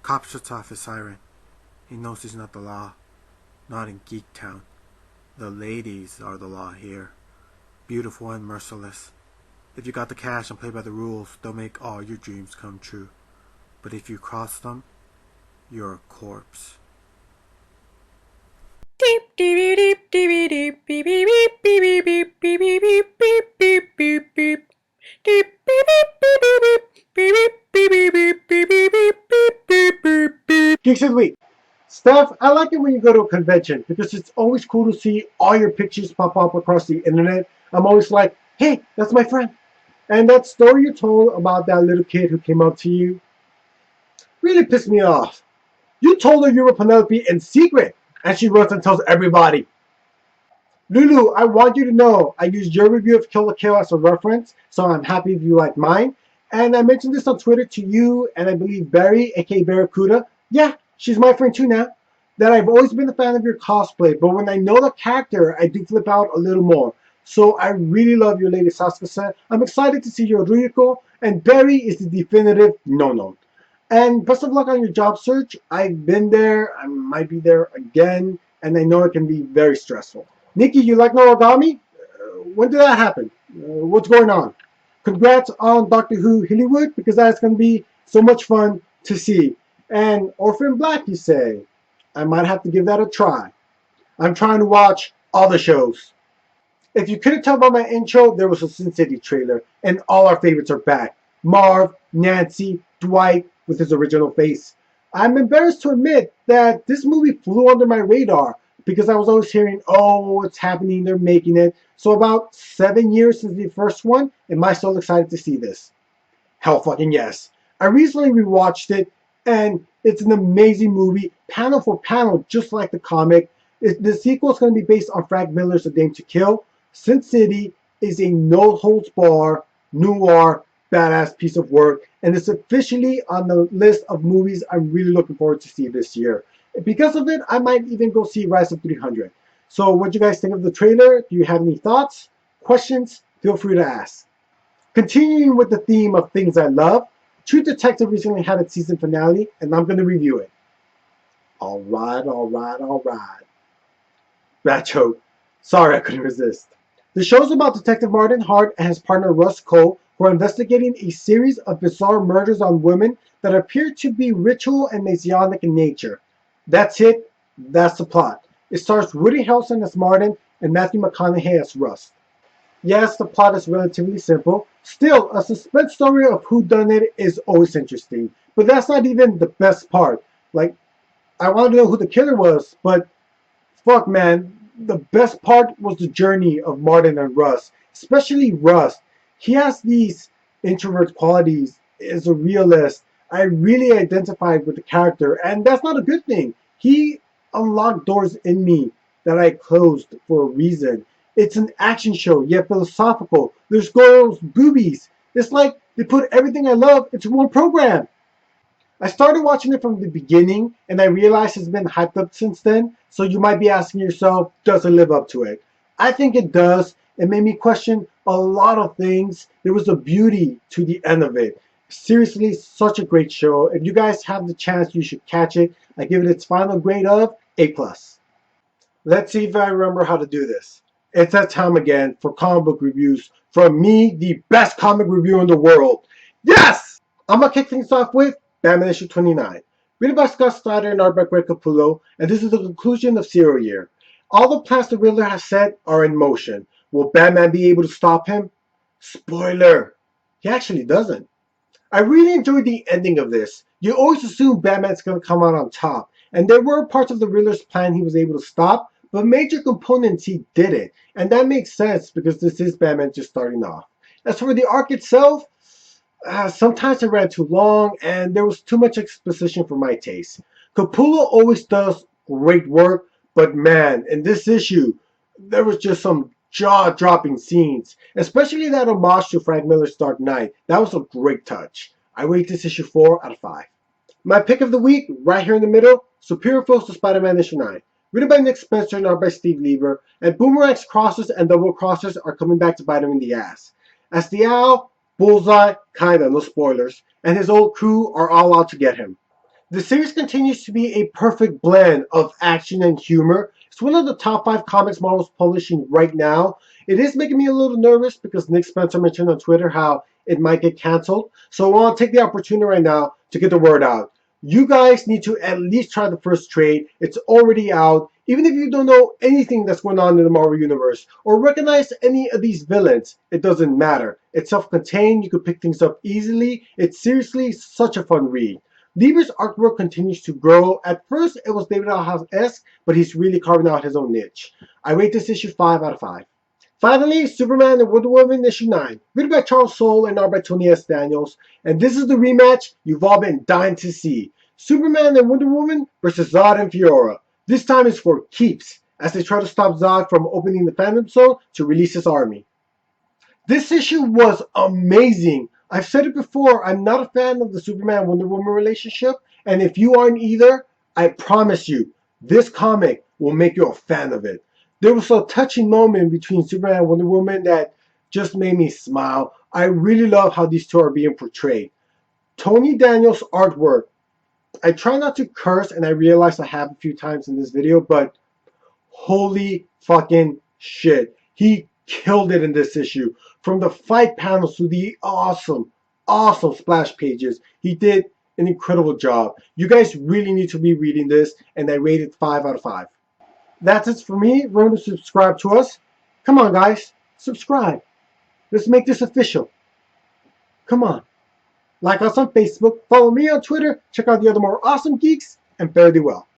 Cop shuts off his siren. He knows he's not the law. Not in Geek Town. The ladies are the law here. Beautiful and merciless. If you got the cash and play by the rules, they'll make all your dreams come true. But if you cross them, you're a corpse. Geeks of the Week. Steph, I like it when you go to a convention because it's always cool to see all your pictures pop up across the internet. I'm always like, hey, that's my friend. And that story you told about that little kid who came up to you really pissed me off. You told her you were Penelope in secret, and she runs and tells everybody. Lulu, I want you to know I used your review of Kill la Kill as a reference, so I'm happy if you like mine. And I mentioned this on Twitter to you, and I believe Barry, aka Barracuda. Yeah, she's my friend too now. That I've always been a fan of your cosplay, but when I know the character, I do flip out a little more. So I really love your latest Sasuke set. I'm excited to see your Ryuko, and Barry is the definitive no-no. And best of luck on your job search. I've been there, I might be there again, and I know it can be very stressful. Nikki, you like Noragami? When did that happen? What's going on? Congrats on Doctor Who Hollywood, because that's going to be so much fun to see. And Orphan Black, you say? I might have to give that a try. I'm trying to watch all the shows. If you couldn't tell by my intro, there was a Sin City trailer, and all our favorites are back. Marv, Nancy, Dwight with his original face. I'm embarrassed to admit that this movie flew under my radar because I was always hearing, oh, it's happening, they're making it. So about 7 years since the first one, am I still excited to see this? Hell fucking yes. I recently rewatched it, and it's an amazing movie, panel for panel, just like the comic. The sequel is going to be based on Frank Miller's A Dame to Kill. Sin City is a no-holds-barred, noir, badass piece of work, and it's officially on the list of movies I'm really looking forward to see this year. Because of it, I might even go see Rise of 300. So what do you guys think of the trailer? Do you have any thoughts, questions? Feel free to ask. Continuing with the theme of things I love, True Detective recently had its season finale, and I'm going to review it. Alright. Bad joke. Sorry, I couldn't resist. The show's about Detective Martin Hart and his partner Russ Cole, who are investigating a series of bizarre murders on women that appear to be ritual and Masonic in nature. That's it. That's the plot. It stars Woody Harrelson as Martin and Matthew McConaughey as Russ. Yes, the plot is relatively simple. Still, a suspense story of whodunit is always interesting. But that's not even the best part. Like, I want to know who the killer was, but fuck, man. The best part was the journey of Martin and Russ. Especially Russ. He has these introvert qualities as a realist. I really identified with the character, and that's not a good thing. He unlocked doors in me that I closed for a reason. It's an action show, yet philosophical. There's girls, boobies. It's like they put everything I love into one program. I started watching it from the beginning, and I realized it's been hyped up since then, so you might be asking yourself, does it live up to it? I think it does. It made me question a lot of things. There was a beauty to the end of it. Seriously, such a great show. If you guys have the chance, you should catch it. I give it its final grade of A+. Let's see if I remember how to do this. It's that time again for comic book reviews from me, the best comic reviewer in the world. Yes! I'm going to kick things off with Batman issue 29. Written by Scott Snyder and art by Greg Capullo, and this is the conclusion of Zero Year. All the plans the Riddler has set are in motion. Will Batman be able to stop him? Spoiler! He actually doesn't. I really enjoyed the ending of this. You always assume Batman's going to come out on top, and there were parts of the Riddler's plan he was able to stop, but major components he didn't, and that makes sense because this is Batman just starting off. As for the arc itself, sometimes it ran too long, and there was too much exposition for my taste. Capullo always does great work, but man, in this issue, there was just some jaw-dropping scenes, especially that homage to Frank Miller's Dark Knight. That was a great touch. I rate this issue 4 out of 5. My pick of the week, right here in the middle, Superior Foes to Spider-Man issue 9. Written by Nick Spencer and art by Steve Lieber, and Boomerang's crosses and double crosses are coming back to bite him in the ass. As the Owl, Bullseye, kinda, no spoilers, and his old crew are all out to get him. The series continues to be a perfect blend of action and humor. It's one of the top 5 comics Marvel's publishing right now. It is making me a little nervous because Nick Spencer mentioned on Twitter how it might get canceled. So I want to take the opportunity right now to get the word out. You guys need to at least try the first trade. It's already out. Even if you don't know anything that's going on in the Marvel Universe or recognize any of these villains, it doesn't matter. It's self-contained. You could pick things up easily. It's seriously such a fun read. Lieber's artwork continues to grow. At first, it was David Alhaus-esque, but he's really carving out his own niche. I rate this issue 5 out of 5. Finally, Superman and Wonder Woman issue 9, written by Charles Soule and art by Tony S. Daniels. And this is the rematch you've all been dying to see. Superman and Wonder Woman versus Zod and Fiora. This time is for keeps, as they try to stop Zod from opening the Phantom Zone to release his army. This issue was amazing. I've said it before, I'm not a fan of the Superman Wonder Woman relationship, and if you aren't either, I promise you, this comic will make you a fan of it. There was a touching moment between Superman and Wonder Woman that just made me smile. I really love how these two are being portrayed. Tony Daniels' artwork. I try not to curse, and I realize I have a few times in this video, but holy fucking shit. He killed it in this issue. From the fight panels to the awesome splash pages, he did an incredible job. You guys really need to be reading this, and I rate it 5 out of 5. That's it for me. Remember to subscribe to us. Come on, guys. Subscribe. Let's make this official. Come on. Like us on Facebook. Follow me on Twitter. Check out the other more awesome geeks. And fare thee well.